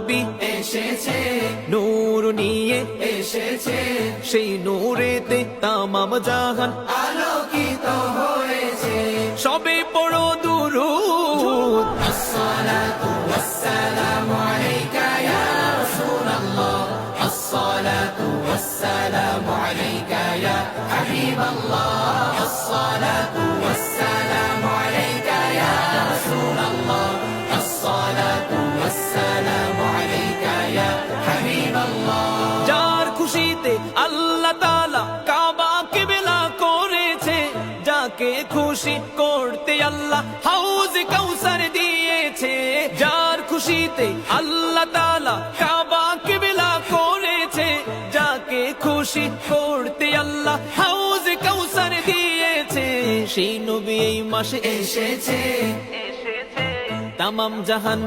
নবী এসেছে, নূর নিয়ে এসেছে, সেই নূরেতে তামাম জাহান আলোকিত হয়েছে। সবে পড়ো দুরূদ আসসালাতু ওয়াসসালামু আলাইকা ইয়া রাসূলাল্লাহ, আসসালাতু ওয়াসসালামু আলাইকা ইয়া হাবিবাল্লাহ, আসসালাতু ওয়াসসালামু আলাইকা ইয়া রাসূলাল্লাহ, আসসালাতু ওয়াসসালামু আলাইকা ইয়া হাবিবাল্লাহ। যার খুশিতে আল্লাহ তাআলা কাবা কিবলা করেছে, যাকে খুশি করতে আল্লাহ হাউজ কাউসার দিয়েছে। যার খুশিতে আল্লাহ তাআলা কাবা কিবলা করেছে, যাকে খুশি করতে আল্লাহ হাউজ কাউসার দিয়েছে। সেই নবী এই মাসে এসেছে, তামাম জাহান